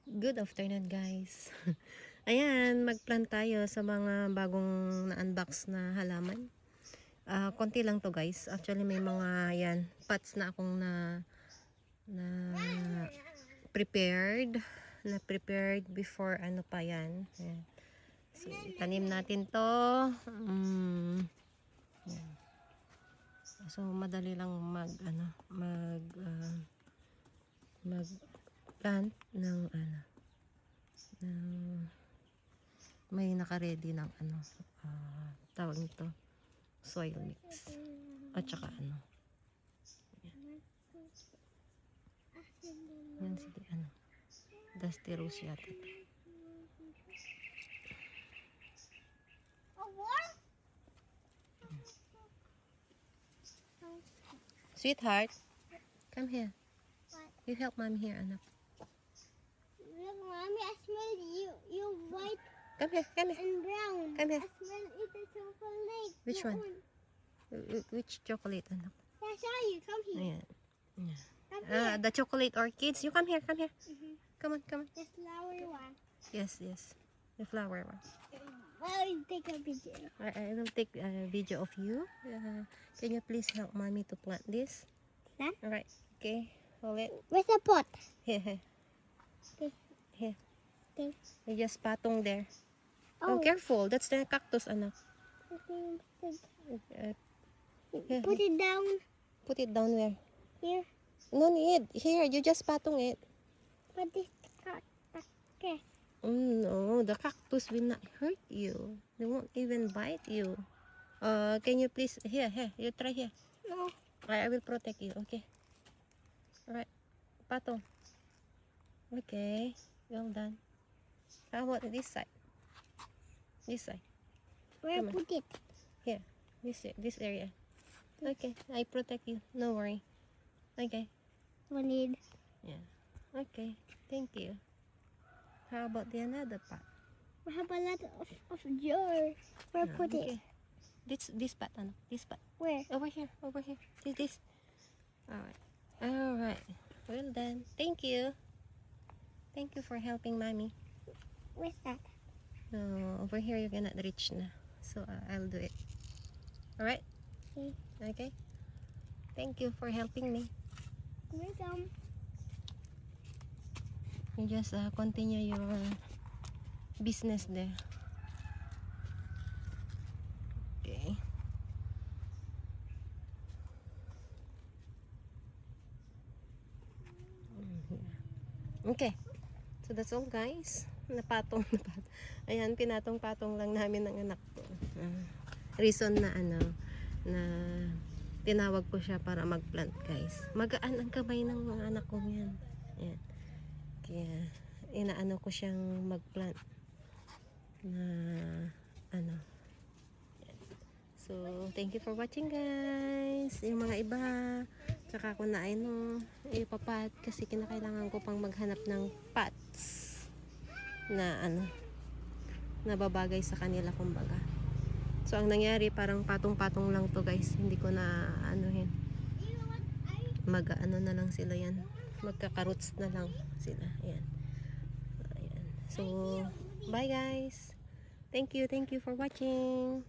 Good afternoon guys. Ayan, mag-plant tayo sa mga bagong na-unbox na halaman. Konti lang to guys. Actually may mga yan, pots na akong na prepared before ano pa yan. Ayan. So, tanim natin to. Yan. So madali lang mag plant ng may naka-ready ng tawag nito soil mix at saka yan sige dusty rose yata to. Sweetheart, come here. You help mommy here, anak. Look, mommy, I smell you white Come here. and brown. Come here. I smell it a chocolate. Which one? Which chocolate, anak? I saw you. Come here. Ayan. Come here. The chocolate orchids. You come here. Come on. The flower one. Yes. The flower one. I'll take a picture. I will take a video of you. Can you please help mommy to plant this? Huh? Alright. Okay. Hold it. Where's the pot? Here. Okay. Here. Okay. You just patong there. Oh, careful. That's the cactus, anak. Okay. Here. Put it down Put it down where? here. No need. Here, you just patong it. Put this okay. No, the cactus will not hurt you. They won't even bite you. Can you please, here, you try here. No. I will protect you, okay? Alright, patong. Okay, well done. How about this side? This side. Where Come on. put it? Here, this area. Okay, I protect you. No worry. Okay, We need. yeah. Okay, thank you. How about the another part? We have a lot of jar. Where put it? This part, ano? This part. Where? Over here. This. Alright. Well done. Thank you. Thank you for helping mommy. Where's that? No, over here you cannot reach na. So I'll do it. Alright? Okay. Thank you for helping me. Welcome. You just continue your business there. Okay. Okay. So that's all guys. Napatong. Ayan, pinatong-patong lang namin ng anak ko. Reason na na tinawag ko siya para mag-plant guys. Magaan ang kamay ng mga anak ko yan. Ayan. Kaya inaano ko siyang mag-plant na So, thank you for watching guys. Yung mga iba, tsaka ko na ipapat kasi kinakailangan ko pang maghanap ng pots na na babagay sa kanila kumbaga. So, ang nangyari parang patong-patong lang to guys. Hindi ko na na lang sila yan. Magkaka-roots na lang sila. Ayan. So, bye guys. Thank you for watching.